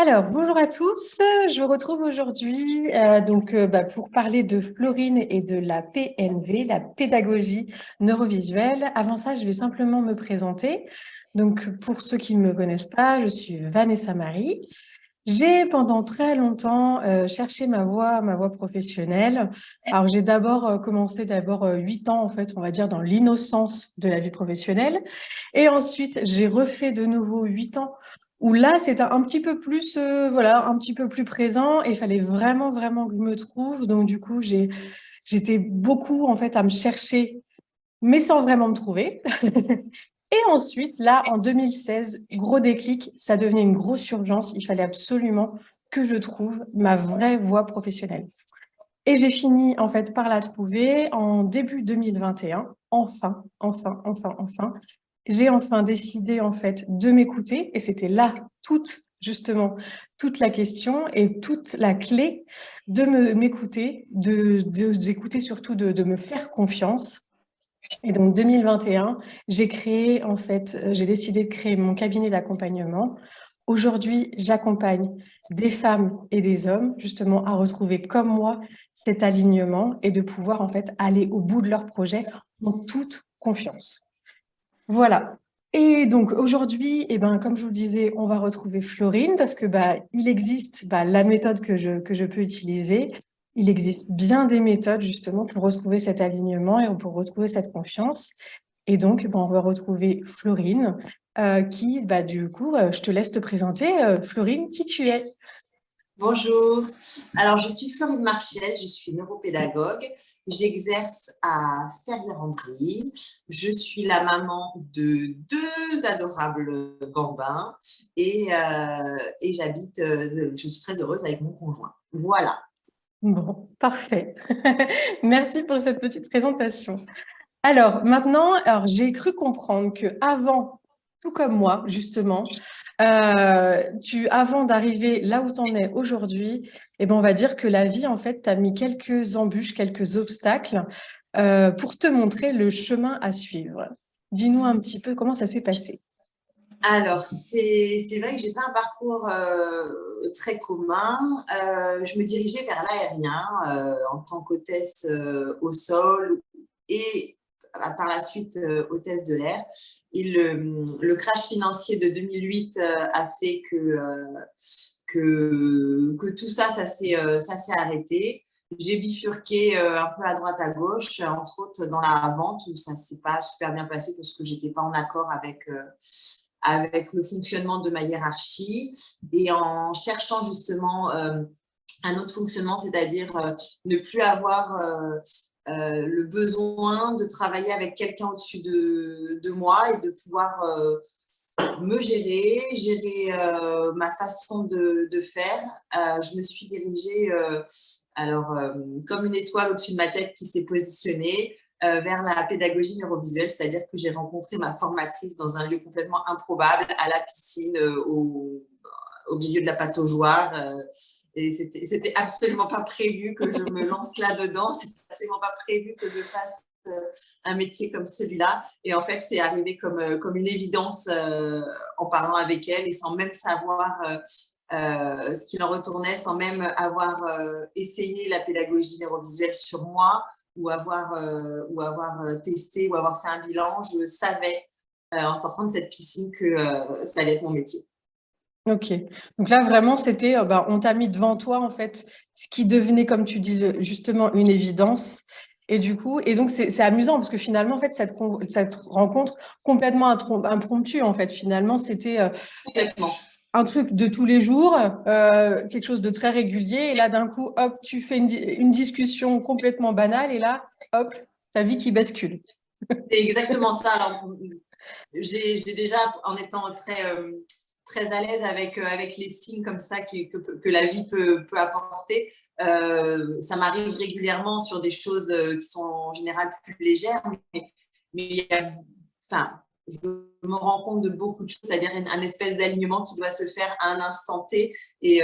Alors, bonjour à tous. Je vous retrouve aujourd'hui pour parler de Florine et de la PNV, la pédagogie neurovisuelle. Avant ça, je vais simplement me présenter. Donc, pour ceux qui ne me connaissent pas, je suis Vanessa Marie. J'ai pendant très longtemps cherché ma voie professionnelle. Alors, j'ai commencé 8 ans, en fait, on va dire, dans l'innocence de la vie professionnelle. Et ensuite, j'ai refait de nouveau 8 ans où là, c'était un petit peu plus, un petit peu plus présent et il fallait vraiment, vraiment que je me trouve. Donc, du coup, j'étais beaucoup, en fait, à me chercher, mais sans vraiment me trouver. Et ensuite, là, en 2016, gros déclic, ça devenait une grosse urgence. Il fallait absolument que je trouve ma vraie voie professionnelle. Et j'ai fini, en fait, par la trouver en début 2021. Enfin. J'ai enfin décidé, en fait, de m'écouter. Et c'était là justement, toute la question et toute la clé de m'écouter, d'écouter surtout, de me faire confiance. Et donc, 2021, j'ai décidé de créer mon cabinet d'accompagnement. Aujourd'hui, j'accompagne des femmes et des hommes justement à retrouver comme moi cet alignement et de pouvoir en fait aller au bout de leur projet en toute confiance. Voilà. Et donc aujourd'hui, comme je vous le disais, on va retrouver Florine parce que il existe la méthode que je peux utiliser. Il existe bien des méthodes justement pour retrouver cet alignement et pour retrouver cette confiance. Et donc, on va retrouver Florine je te laisse te présenter. Florine, qui tu es? Bonjour, alors je suis Florine Marchès, je suis neuropédagogue, j'exerce à Ferrières-en-Brie, je suis la maman de deux adorables bambins et je suis très heureuse avec mon conjoint. Voilà. Bon, parfait. Merci pour cette petite présentation. Alors maintenant, j'ai cru comprendre que avant, tout comme moi justement, avant d'arriver là où tu en es aujourd'hui, on va dire que la vie en fait t'a mis quelques embûches, quelques obstacles pour te montrer le chemin à suivre. Dis-nous un petit peu comment ça s'est passé. Alors, c'est vrai que j'ai pas un parcours très commun. Je me dirigeais vers l'aérien en tant qu'hôtesse au sol et par la suite hôtesse de l'air. Et le crash financier de 2008 a fait que tout ça, ça s'est arrêté. J'ai bifurqué un peu à droite, à gauche, entre autres dans la vente où ça s'est pas super bien passé parce que j'étais pas en accord avec le fonctionnement de ma hiérarchie et en cherchant justement un autre fonctionnement, c'est-à-dire ne plus avoir le besoin de travailler avec quelqu'un au-dessus de moi et de pouvoir me gérer ma façon de faire. Je me suis dirigée comme une étoile au-dessus de ma tête qui s'est positionnée vers la pédagogie neurovisuelle, c'est-à-dire que j'ai rencontré ma formatrice dans un lieu complètement improbable, à la piscine, au milieu de la pataugeoire. Et c'était absolument pas prévu que je me lance là-dedans, c'était absolument pas prévu que je fasse un métier comme celui-là. Et en fait, c'est arrivé comme une évidence en parlant avec elle et sans même savoir ce qu'il en retournait, sans même avoir essayé la pédagogie neurovisuelle sur moi ou avoir testé ou avoir fait un bilan. Je savais en sortant de cette piscine que ça allait être mon métier. Ok. Donc là, vraiment, c'était, on t'a mis devant toi, en fait, ce qui devenait, comme tu dis, justement, une évidence. Et du coup, et donc, c'est amusant parce que finalement, en fait, cette rencontre complètement impromptue, en fait, finalement, c'était Complètement. un truc de tous les jours, quelque chose de très régulier. Et là, d'un coup, hop, tu fais une discussion complètement banale. Et là, hop, ta vie qui bascule. C'est exactement ça. Alors, j'ai déjà, en étant très à l'aise avec les signes comme ça que la vie peut apporter. Ça m'arrive régulièrement sur des choses qui sont en général plus légères, mais il y a, enfin, je me rends compte de beaucoup de choses, c'est-à-dire un espèce d'alignement qui doit se faire à un instant T et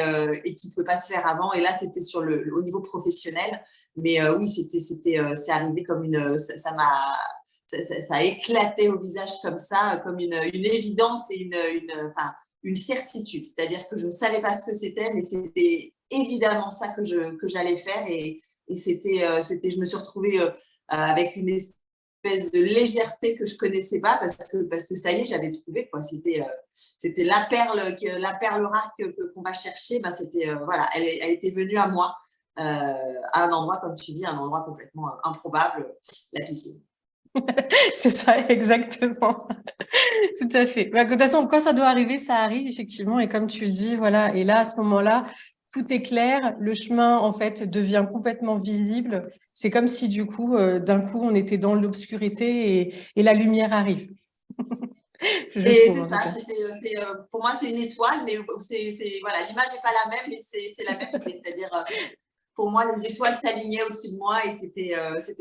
qui ne peut pas se faire avant. Et là, c'était au niveau professionnel. Mais oui, c'est arrivé comme ça m'a ça a éclaté au visage comme ça, comme une évidence et une certitude. C'est-à-dire que je ne savais pas ce que c'était, mais c'était évidemment ça que j'allais faire. Et je me suis retrouvée avec une espèce de légèreté que je connaissais pas parce que ça y est, j'avais trouvé quoi. C'était la perle rare qu'on va chercher. Ben c'était voilà, elle était venue à moi à un endroit, comme tu dis, un endroit complètement improbable, la piscine. C'est ça, exactement. Tout à fait. Bah, de toute façon, quand ça doit arriver, ça arrive effectivement. Et comme tu le dis, voilà. Et là, à ce moment-là, tout est clair. Le chemin, en fait, devient complètement visible. C'est comme si, du coup, d'un coup, on était dans l'obscurité et la lumière arrive. Je Et trouve, c'est en tout ça, cas. pour moi, c'est une étoile, mais voilà, l'image n'est pas la même, mais c'est la même idée. C'est-à-dire, pour moi, les étoiles s'alignaient au-dessus de moi et c'était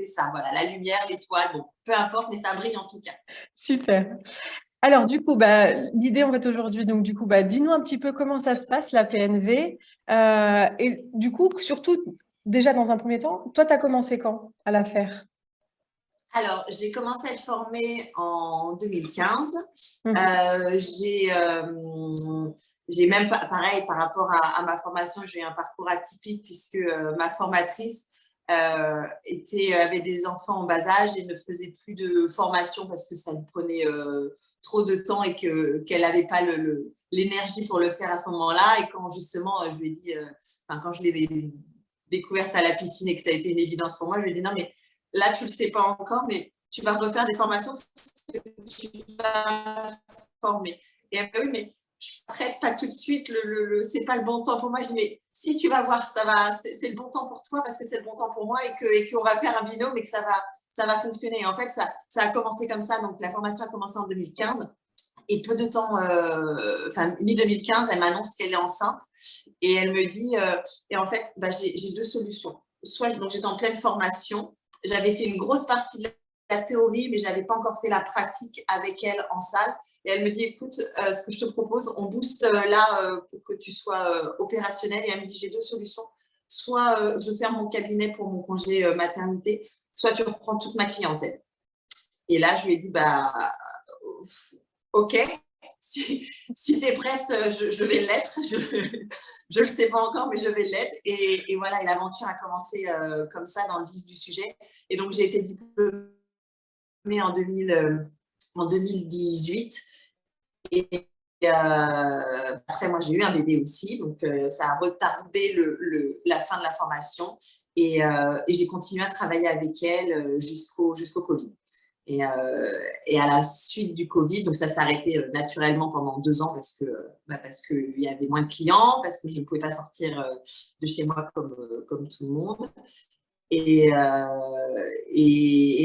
ça, voilà, la lumière, l'étoile, bon, peu importe, mais ça brille en tout cas. Super. Alors, du coup, bah, l'idée, en fait, aujourd'hui, donc, du coup, bah, dis-nous un petit peu comment ça se passe, la PNV. Et du coup, surtout, déjà, dans un premier temps, toi, tu as commencé quand à la faire? Alors, j'ai commencé à être formée en 2015. Mhm. J'ai même pas, pareil, par rapport à ma formation, j'ai eu un parcours atypique puisque ma formatrice avait des enfants en bas âge et ne faisait plus de formation parce que ça lui prenait trop de temps et qu'elle n'avait pas l'énergie pour le faire à ce moment-là. Et quand justement, je lui ai dit, quand je l'ai découverte à la piscine et que ça a été une évidence pour moi, je lui ai dit non, mais là, tu ne le sais pas encore, mais tu vas refaire des formations parce que tu vas former. Et elle me dit, oui, mais je ne traite pas tout de suite, c'est pas le bon temps pour moi. Je dis, mais si tu vas voir, c'est le bon temps pour toi parce que c'est le bon temps pour moi et qu'on va faire un binôme et que ça va fonctionner. Et en fait, ça a commencé comme ça. Donc, la formation a commencé en 2015. Et peu de temps, mi-2015, elle m'annonce qu'elle est enceinte et elle me dit, et en fait, bah, j'ai deux solutions. Soit j'étais en pleine formation, j'avais fait une grosse partie de la théorie, mais je n'avais pas encore fait la pratique avec elle en salle. Et elle me dit, écoute, ce que je te propose, on booste là pour que tu sois opérationnelle. Et elle me dit, j'ai deux solutions. Soit je ferme mon cabinet pour mon congé maternité, soit tu reprends toute ma clientèle. Et là, je lui ai dit, bah, ok, si tu es prête, je vais l'être. Je ne le sais pas encore, mais je vais l'être. Et voilà, et l'aventure a commencé comme ça dans le vif du sujet. Et donc, j'ai été diplômée en 2018. Et après, moi, j'ai eu un bébé aussi. Donc, ça a retardé la fin de la formation. Et j'ai continué à travailler avec elle jusqu'au Covid. Et à la suite du Covid, donc ça s'est arrêté naturellement pendant 2 ans parce qu'il y avait moins de clients, parce que je ne pouvais pas sortir de chez moi comme tout le monde. Et à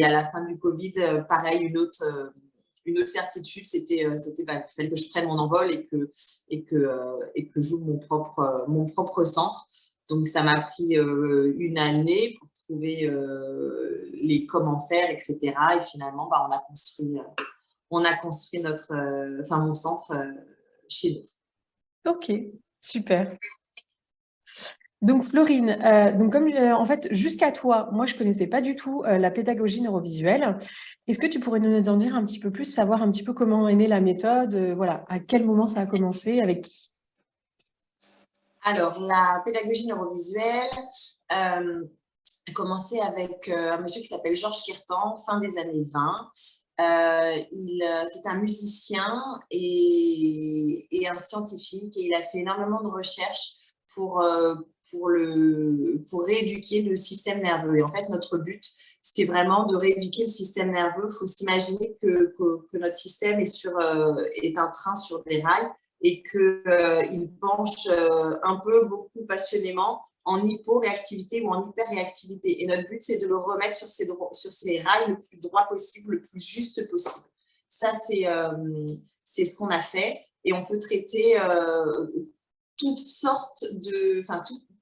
la fin du Covid, pareil, une autre certitude, c'était qu'il fallait que je prenne mon envol et que j'ouvre mon propre centre. Donc, ça m'a pris une année pour trouver les comment faire, etc. Et finalement, on a construit mon centre chez nous. Ok, super. Donc Florine, donc comme en fait jusqu'à toi, moi je connaissais pas du tout la pédagogie neurovisuelle. Est-ce que tu pourrais nous en dire un petit peu plus, savoir un petit peu comment est née la méthode, voilà, à quel moment ça a commencé, avec qui? Alors, la pédagogie neurovisuelle a commencé avec un monsieur qui s'appelle Georges Kirtan, fin des années 20. C'est un musicien et un scientifique et il a fait énormément de recherches pour rééduquer le système nerveux. Et en fait, notre but, c'est vraiment de rééduquer le système nerveux. Il faut s'imaginer que notre système est un train sur des rails et qu'il penche un peu, beaucoup passionnément en hyporéactivité ou en hyperréactivité. Et notre but, c'est de le remettre sur ses rails le plus droit possible, le plus juste possible. Ça, c'est ce qu'on a fait. Et on peut traiter toutes sortes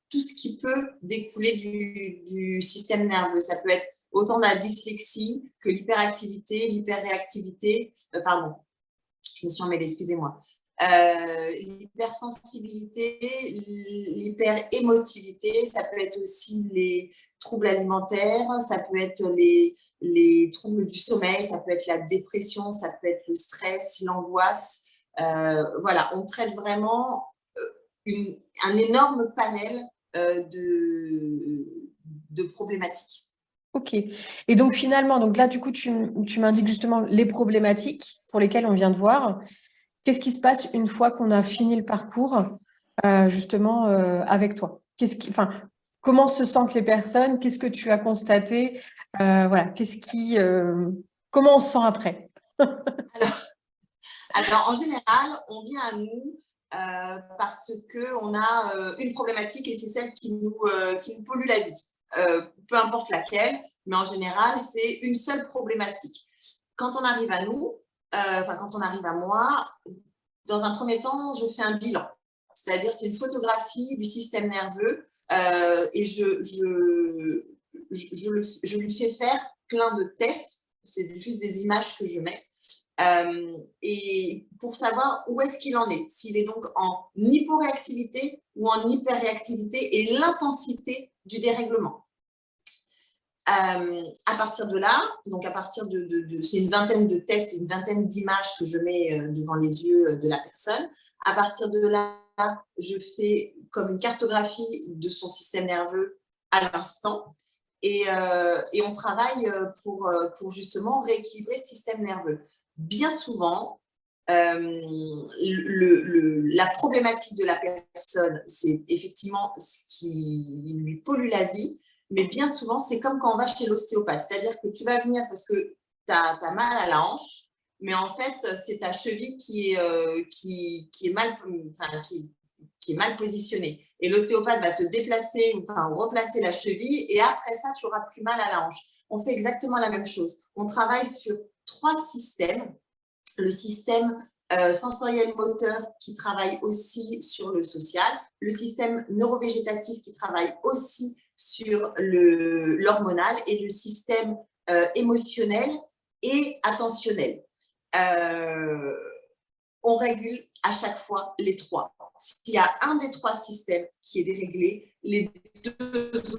tout ce qui peut découler du système nerveux. Ça peut être autant de la dyslexie que l'hyperactivité, l'hyperréactivité. Pardon, je me suis emmêlée, excusez-moi. L'hypersensibilité, l'hyperémotivité, ça peut être aussi les troubles alimentaires, ça peut être les troubles du sommeil, ça peut être la dépression, ça peut être le stress, l'angoisse, Voilà, on traite vraiment un énorme panel de problématiques. Ok. Et donc finalement, donc là, du coup, tu m'indiques justement les problématiques pour lesquelles on vient de voir. Qu'est-ce qui se passe une fois qu'on a fini le parcours, justement, avec toi? Enfin, comment se sentent les personnes? Qu'est-ce que tu as constaté? Voilà, comment on se sent après? Alors, en général, on vient à nous parce qu'on a une problématique et c'est celle qui nous pollue la vie. Peu importe laquelle, mais en général, c'est une seule problématique. Quand on arrive à nous, quand on arrive à moi, dans un premier temps, je fais un bilan. C'est-à-dire, c'est une photographie du système nerveux et je lui fais faire plein de tests. C'est juste des images que je mets. Et pour savoir où est-ce qu'il en est, s'il est donc en hyporéactivité ou en hyperréactivité et l'intensité du dérèglement. À partir de là, donc à partir c'est une vingtaine de tests, une vingtaine d'images que je mets devant les yeux de la personne. À partir de là, je fais comme une cartographie de son système nerveux à l'instant et on travaille pour justement rééquilibrer ce système nerveux. Bien souvent, la problématique de la personne, c'est effectivement ce qui lui pollue la vie, mais bien souvent, c'est comme quand on va chez l'ostéopathe, c'est-à-dire que tu vas venir parce que tu as mal à la hanche, mais en fait, c'est ta cheville qui est mal positionnée. Et l'ostéopathe va te déplacer, replacer la cheville, et après ça, tu n'auras plus mal à la hanche. On fait exactement la même chose. On travaille sur 3 systèmes. Le système sensoriel moteur qui travaille aussi sur le social, le système neurovégétatif qui travaille aussi sur l'hormonal et le système émotionnel et attentionnel. On régule à chaque fois les 3. S'il y a un des 3 systèmes qui est déréglé, les 2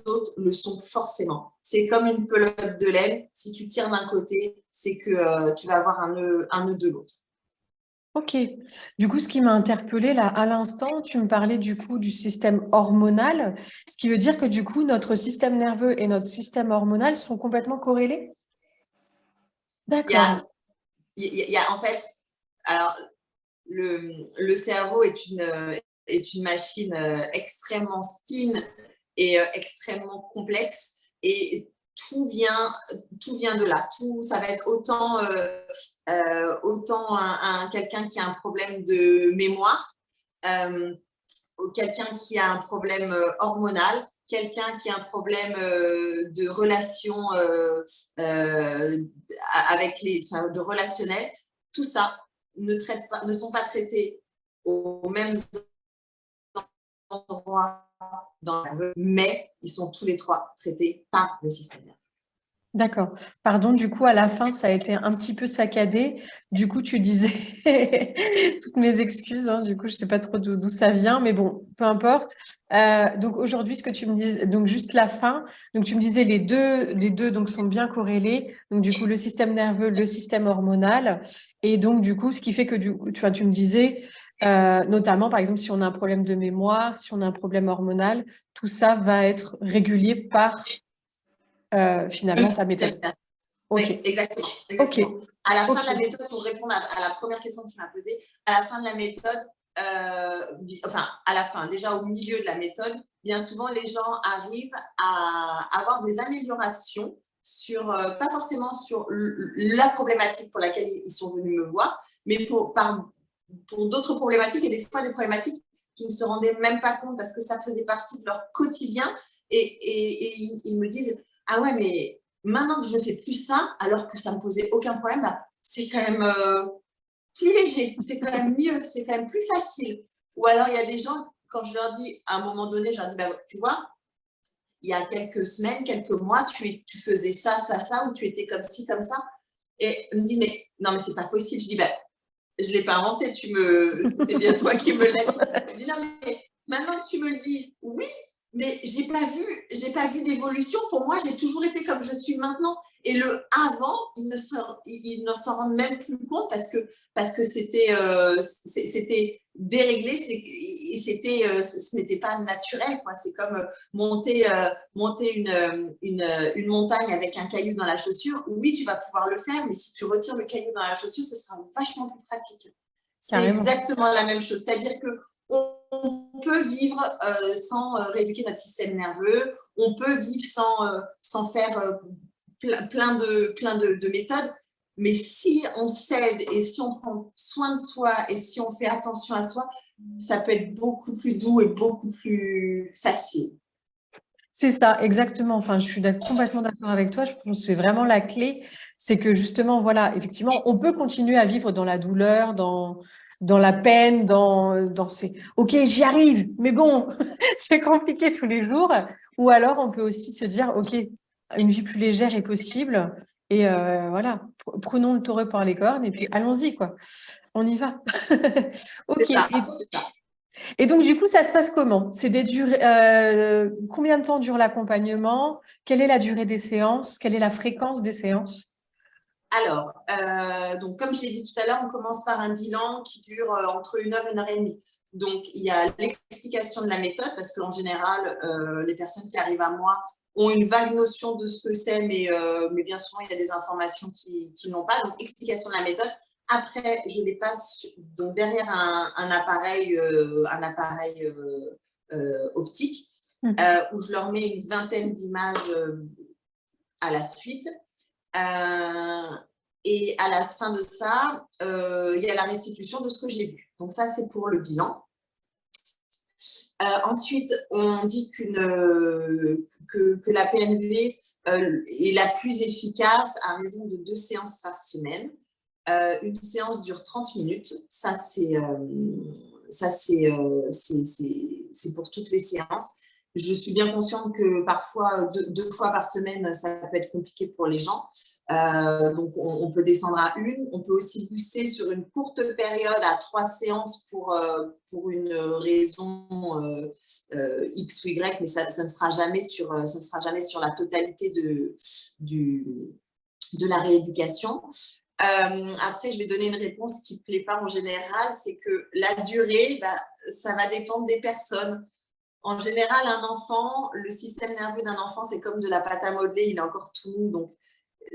autres le sont forcément. C'est comme une pelote de laine. Si tu tires d'un côté, c'est que tu vas avoir un nœud de l'autre. Ok. Du coup, ce qui m'a interpellée là à l'instant, tu me parlais du coup du système hormonal, ce qui veut dire que du coup, notre système nerveux et notre système hormonal sont complètement corrélés? D'accord. Il y a en fait, alors le cerveau est une machine extrêmement fine et extrêmement complexe et tout vient de là. Ça va être autant quelqu'un qui a un problème de mémoire, quelqu'un qui a un problème hormonal, quelqu'un qui a un problème de relation de relationnel. Tout ça ne sont pas traités aux mêmes endroits mais ils sont tous les 3 traités par le système nerveux. D'accord. Pardon, du coup, à la fin, ça a été un petit peu saccadé. Du coup, tu disais toutes mes excuses, hein, du coup, je sais pas trop d'où ça vient, mais bon, peu importe. Donc aujourd'hui, ce que tu me dis, donc juste la fin. Donc tu me disais les deux donc sont bien corrélés. Donc du coup, le système nerveux, le système hormonal, et donc du coup, ce qui fait que tu me disais notamment, par exemple, si on a un problème de mémoire, si on a un problème hormonal, tout ça va être régulier par finalement ta méthode. Oui, Ok. exactement. Ok. À la fin Ok. de la méthode, pour répondre à la première question que tu m'as posée, à la fin de la méthode, à la fin, déjà au milieu de la méthode, bien souvent les gens arrivent à avoir des améliorations sur, pas forcément sur la problématique pour laquelle ils sont venus me voir, mais pour d'autres problématiques et des fois des problématiques qui ne se rendaient même pas compte parce que ça faisait partie de leur quotidien et ils me disent « Ah ouais, mais maintenant que je ne fais plus ça, alors que ça ne me posait aucun problème, bah, c'est quand même plus léger, c'est quand même mieux, c'est quand même plus facile. » Ou alors, il y a des gens, quand je leur dis, à un moment donné, je leur dis, bah, tu vois, il y a quelques semaines, quelques mois, tu faisais ça, ou tu étais comme ci, comme ça. Et ils me disent, mais non, mais c'est pas possible. Je dis, bah, je ne l'ai pas inventé, c'est bien toi qui me l'as dit. Je dis, non, mais maintenant que tu me le dis, oui, mais j'ai pas vu d'évolution. Pour moi, j'ai toujours été comme je suis maintenant. Et le avant, ils ne s'en rendent même plus compte parce que c'était déréglé, et ce n'était pas naturel, quoi. C'est comme monter une montagne avec un caillou dans la chaussure. Oui, tu vas pouvoir le faire, mais si tu retires le caillou dans la chaussure, ce sera vachement plus pratique. C'est Carrément. exactement la même chose. C'est-à-dire que on peut vivre sans rééduquer notre système nerveux, on peut vivre sans faire plein de méthodes, mais si on s'aide et si on prend soin de soi et si on fait attention à soi, ça peut être beaucoup plus doux et beaucoup plus facile. C'est ça, exactement. Enfin, je suis complètement d'accord avec toi. Je pense que c'est vraiment la clé. C'est que justement, voilà, effectivement, on peut continuer à vivre dans la douleur, dans la peine, dans ces OK, j'y arrive, mais bon, c'est compliqué tous les jours. Ou alors, on peut aussi se dire OK, une vie plus légère est possible. Et voilà, prenons le taureau par les cornes et puis allons-y, quoi. On y va. OK. C'est ça, c'est ça. Et donc, du coup, ça se passe comment? C'est des durées, combien de temps dure l'accompagnement? Quelle est la durée des séances? Quelle est la fréquence des séances? Alors, donc comme je l'ai dit tout à l'heure, on commence par un bilan qui dure entre 1 heure et demie. Donc, il y a l'explication de la méthode, parce qu'en général, les personnes qui arrivent à moi ont une vague notion de ce que c'est, mais bien souvent, il y a des informations qui n'ont pas. Donc, explication de la méthode. Après, je les passe donc, derrière un appareil, optique, où je leur mets une vingtaine d'images à la suite. Et à la fin de ça, il y a la restitution de ce que j'ai vu. Donc ça, c'est pour le bilan. Ensuite, on dit que la PNV est la plus efficace à raison de 2 séances par semaine. Une séance dure 30 minutes. Ça, c'est pour toutes les séances. Je suis bien consciente que parfois, 2 fois par semaine, ça peut être compliqué pour les gens. Donc, on peut descendre à 1. On peut aussi booster sur une courte période à 3 séances pour une raison X ou Y, mais ça ne sera jamais sur la totalité de la rééducation. Après, je vais donner une réponse qui ne plaît pas en général, c'est que la durée, ça va dépendre des personnes. En général, un enfant, le système nerveux d'un enfant, c'est comme de la pâte à modeler, il est encore tout mou, donc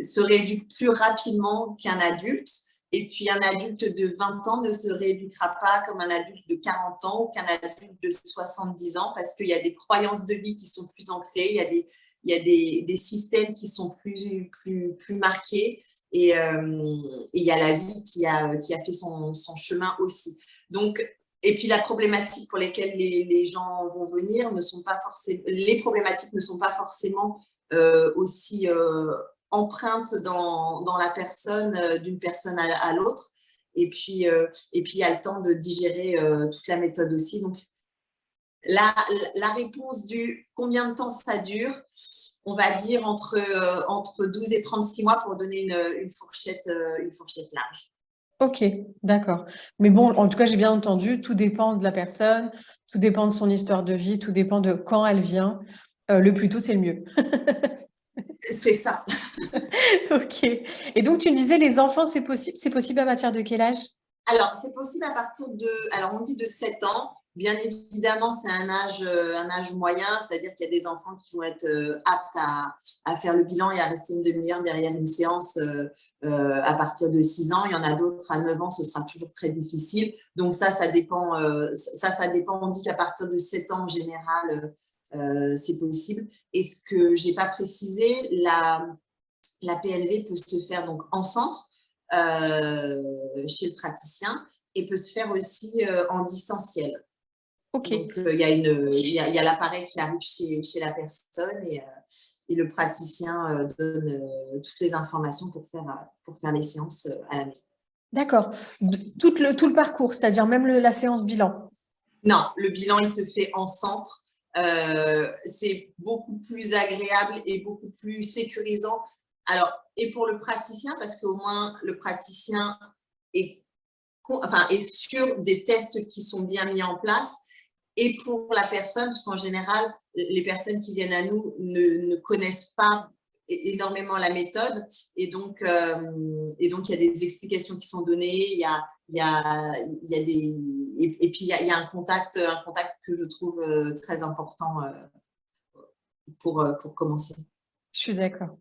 se rééduque plus rapidement qu'un adulte. Et puis, un adulte de 20 ans ne se rééduquera pas comme un adulte de 40 ans ou qu'un adulte de 70 ans, parce qu'il y a des croyances de vie qui sont plus ancrées, il y a des systèmes qui sont plus marqués, et il y a la vie qui a fait son chemin aussi. Donc, et puis la problématique pour lesquelles les gens vont venir les problématiques ne sont pas forcément aussi empreintes dans la personne, d'une personne à l'autre. Et puis il y a le temps de digérer toute la méthode aussi. Donc la réponse du combien de temps ça dure, on va dire entre 12 et 36 mois pour donner une fourchette large. OK, d'accord. Mais bon, en tout cas, j'ai bien entendu, tout dépend de la personne, tout dépend de son histoire de vie, tout dépend de quand elle vient. Le plus tôt, c'est le mieux. C'est ça. OK. Et donc, tu me disais, les enfants, c'est possible? C'est possible à partir de quel âge? Alors, c'est possible à partir alors on dit de 7 ans. Bien évidemment, c'est un âge moyen, c'est-à-dire qu'il y a des enfants qui vont être aptes à faire le bilan et à rester une demi-heure derrière une séance à partir de 6 ans. Il y en a d'autres à 9 ans, ce sera toujours très difficile. Donc ça dépend. Ça dépend. On dit qu'à partir de 7 ans, en général, c'est possible. Et ce que je n'ai pas précisé, la PNV peut se faire donc en centre, chez le praticien, et peut se faire aussi en distanciel. OK. Donc, il y a l'appareil qui arrive chez la personne, et le praticien donne toutes les informations pour faire les séances à la maison. D'accord. Tout le parcours, c'est-à-dire même la séance bilan. Non, le bilan, il se fait en centre. C'est beaucoup plus agréable et beaucoup plus sécurisant. Alors, et pour le praticien, parce qu'au moins le praticien est sûr des tests qui sont bien mis en place, et pour la personne, parce qu'en général, les personnes qui viennent à nous ne connaissent pas énormément la méthode, et donc il y a des explications qui sont données, il y a des et puis il y a un contact que je trouve très important pour commencer. Je suis d'accord.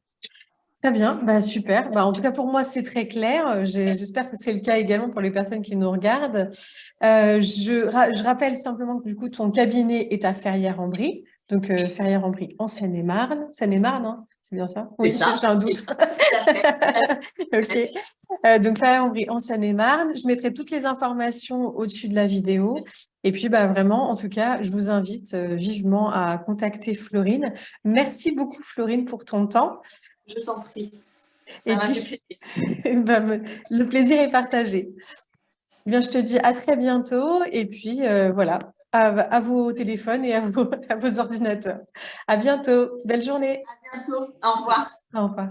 Très bien, bah, super. Bah, en tout cas, pour moi, c'est très clair. J'espère que c'est le cas également pour les personnes qui nous regardent. Je rappelle simplement que du coup, ton cabinet est à Ferrières-en-Brie, donc Ferrières-en-Brie en Seine-et-Marne. Seine-et-Marne, hein, c'est bien ça? C'est Oui, ça. j'ai un doute. Tout à fait. Ok. Donc Ferrières-en-Brie en Seine-et-Marne. Je mettrai toutes les informations au-dessus de la vidéo. Et puis, bah, vraiment, en tout cas, je vous invite vivement à contacter Florine. Merci beaucoup, Florine, pour ton temps. Je t'en prie. Et Ça m'a fait plaisir. bah, le plaisir est partagé. Eh bien, je te dis à très bientôt. Et puis, voilà, à vos téléphones et à vos ordinateurs. À bientôt. Belle journée. À bientôt. Au revoir. Au revoir.